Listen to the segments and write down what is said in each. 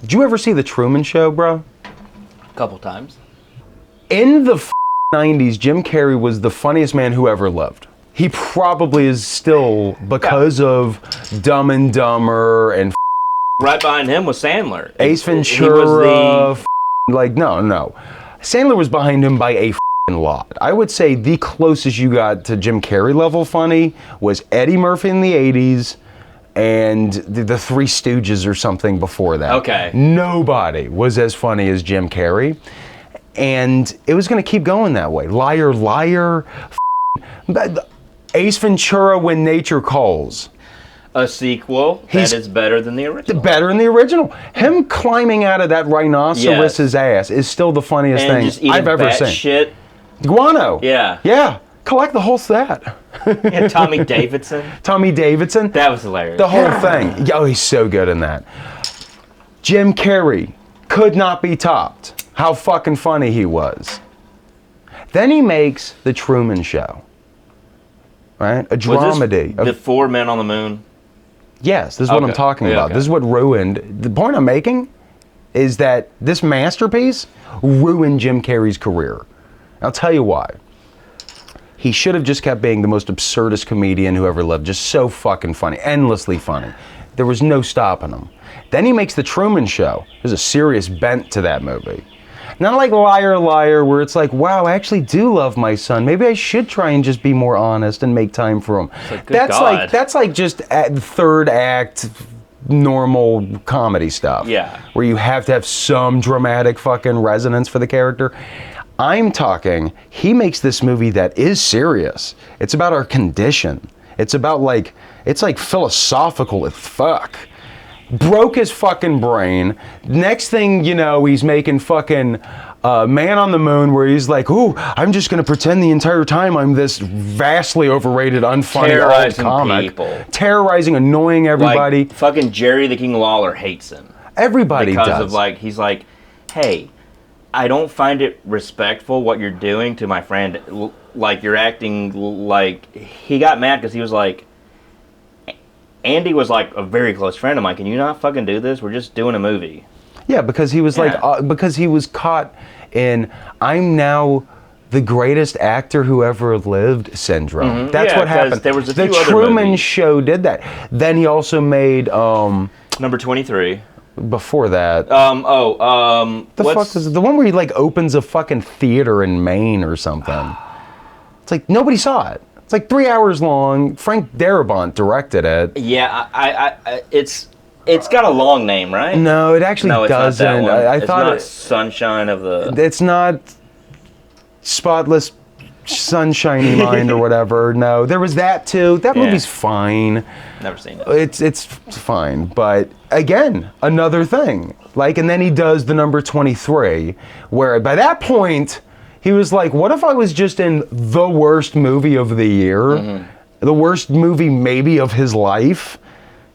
Did you ever see The Truman Show, bro? A couple times. In the 90s, Jim Carrey was the funniest man who ever lived. He probably is still because of Dumb and Dumber and right behind him was Sandler. Ace Ventura. No. Sandler was behind him by a lot. I would say the closest you got to Jim Carrey level funny was Eddie Murphy in the 80s and the Three Stooges or something before that. Okay. Nobody was as funny as Jim Carrey. And it was going to keep going that way. Liar, liar. Ace Ventura, When Nature Calls. A sequel that is better than the original. Better than the original. Him climbing out of that rhinoceros's ass is still the funniest thing I've ever seen. Shit. Guano. Yeah. Yeah. Collect the whole set. Yeah, Tommy Davidson. Tommy Davidson. That was hilarious. The whole thing. Oh, he's so good in that. Jim Carrey could not be topped. How fucking funny he was. Then he makes The Truman Show. Right? A dramedy. The Four Men on the Moon? Yes, this is what I'm talking about. Okay. This is what ruined. The point I'm making is that this masterpiece ruined Jim Carrey's career. I'll tell you why. He should have just kept being the most absurdist comedian who ever lived. Just so fucking funny. Endlessly funny. There was no stopping him. Then he makes The Truman Show. There's a serious bent to that movie. Not like Liar, Liar, where it's like, wow, I actually do love my son. Maybe I should try and just be more honest and make time for him. That's like just third act normal comedy stuff. Yeah. Where you have to have some dramatic fucking resonance for the character. I'm talking, he makes this movie that is serious. It's about our condition. It's about it's philosophical as fuck. Broke his fucking brain. Next thing you know, he's making fucking Man on the Moon, where he's like, ooh, I'm just going to pretend the entire time I'm this vastly overrated, unfunny old comic. People. Terrorizing, annoying everybody. Like, fucking Jerry the King Lawler hates him. Everybody does. Because of he's like, hey, I don't find it respectful what you're doing to my friend. Like, you're acting like... He got mad because he was like, Andy was like a very close friend of mine. Can you not fucking do this? We're just doing a movie. Yeah, because he was because he was caught in, I'm now the greatest actor who ever lived syndrome. Mm-hmm. That's what happened. There was a few The other Truman movies. Show did that. Then he also made... Number 23. Before that. The fuck is it? The one where he opens a fucking theater in Maine or something. It's like nobody saw it. It's like 3 hours long. Frank Darabont directed it. Yeah, it's got a long name, right? No, it actually doesn't. Not that one. I thought it's not Sunshine of the... It's not Spotless Sunshiny Mind or whatever. No, there was that too. That movie's fine. Never seen it. It's fine, but again, another thing. And then he does the number 23, where by that point he was like, what if I was just in the worst movie of the year? Mm-hmm. The worst movie maybe of his life?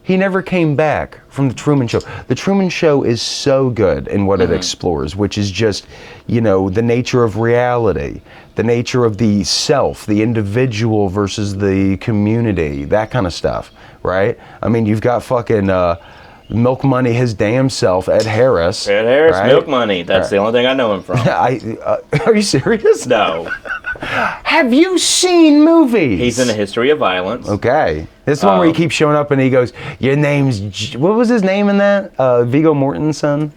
He never came back from The Truman Show. The Truman Show is so good in what it explores, which is just, the nature of reality, the nature of the self, the individual versus the community, that kind of stuff, right? I mean, you've got fucking Milk Money, his damn self, Ed Harris. Ed Harris, right? Milk Money. That's the only thing I know him from. Are you serious? No. Have you seen movies? He's in A History of Violence. Okay. This is the one where he keeps showing up and he goes, your name's... What was his name in that? Viggo Mortensen?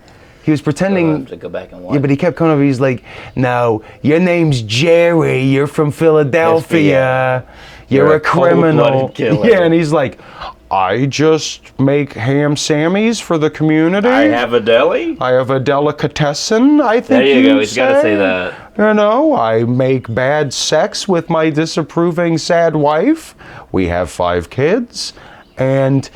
He was pretending... I'll have to go back and watch. Yeah, but he kept coming up. He's like, no, your name's Jerry. You're from Philadelphia. You're a criminal. Yeah, and he's like... I just make ham sammies for the community. I have a deli. I have a delicatessen, I think. There you go. He's got to say that. I make bad sex with my disapproving sad wife. We have 5 kids. And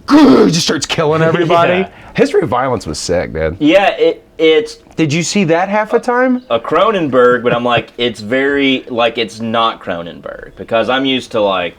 he just starts killing everybody. Yeah. History of Violence was sick, man. Yeah, it's... Did you see that half the time? A Cronenberg, but I'm like, it's very... it's not Cronenberg. Because I'm used to,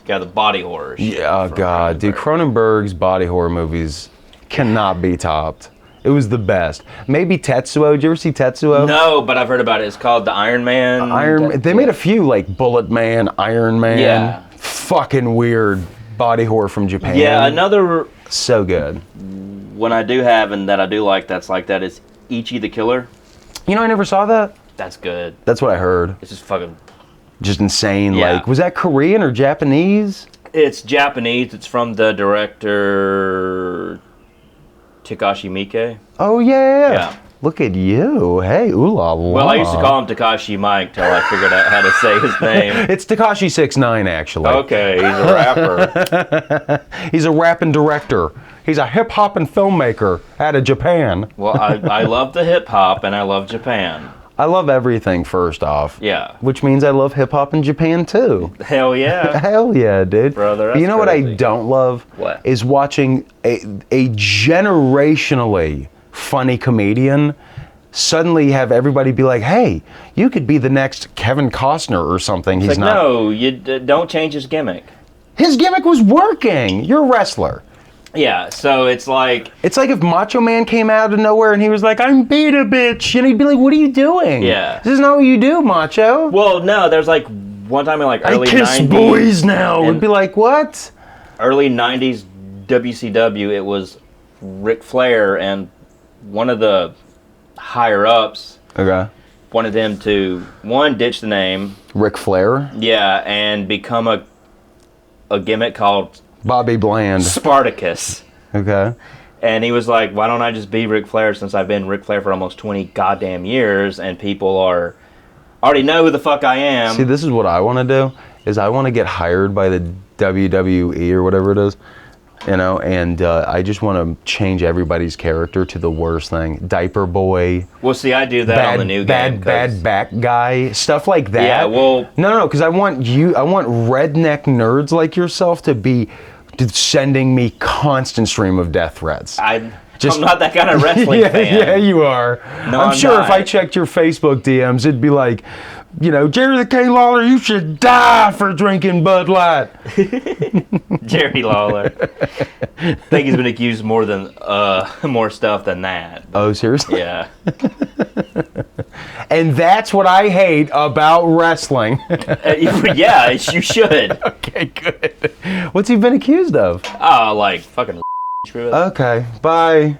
the body horror shit. Yeah, oh God, dude. Cronenberg's body horror movies cannot be topped. It was the best. Maybe Tetsuo. Did you ever see Tetsuo? No, but I've heard about it. It's called the Iron Man. They made a few, Bullet Man, Iron Man. Yeah. Fucking weird body horror from Japan. Yeah, another So good. When I do have and that I do like that's like that is Ichi the Killer. You know, I never saw that. That's good. That's what I heard. It's just fucking... Just insane. Yeah. Like, was that Korean or Japanese? It's Japanese. It's from the director Takashi Miike. Oh, yeah. Yeah. Look at you. Hey, ooh la la. Well, I used to call him Takashi Mike till I figured out how to say his name. It's Tekashi 6ix9ine, actually. Okay, he's a rapper. He's a rapping director. He's a hip-hop and filmmaker out of Japan. Well, I love the hip-hop and I love Japan. I love everything, first off. Yeah. Which means I love hip-hop in Japan, too. Hell yeah. Hell yeah, dude. Brother, But you know what I crazy. don't love? What? Is watching a generationally funny comedian suddenly have everybody be like, hey, you could be the next Kevin Costner or something. It's He's like, not. no, you don't change his gimmick. His gimmick was working. You're a wrestler. Yeah, so it's like... It's like if Macho Man came out of nowhere and he was like, I'm beta bitch. And he'd be like, what are you doing? Yeah. This is not what you do, Macho. Well, no, there's like one time in like I early kiss 90s. boys now. and It'd be like, what? Early 90s WCW, it was Ric Flair and one of the higher-ups Okay. wanted him to, one, ditch the name. Ric Flair? Yeah, and become a gimmick called Bobby Bland. Spartacus. Okay. And he was like, why don't I just be Ric Flair since I've been Ric Flair for almost 20 goddamn years and people already know who the fuck I am. See, this is what I want to do, is I want to get hired by the WWE or whatever it is, you know, and I just want to change everybody's character to the worst thing. Diaper boy. Well, see, I do that on the new game. Bad back guy, stuff like that. Yeah, well... No, because I want redneck nerds like yourself to be sending me constant stream of death threats. I'm not that kind of wrestling fan. Yeah, you are. No, I'm sure if not. I checked your Facebook DMs, it'd be like, you know, Jerry the King Lawler, you should die for drinking Bud Light. Jerry Lawler. I think he's been accused more stuff than that. Oh, seriously? Yeah. And that's what I hate about wrestling. Yeah, you should. Okay, good. What's he been accused of? Oh, like fucking. Okay, bye.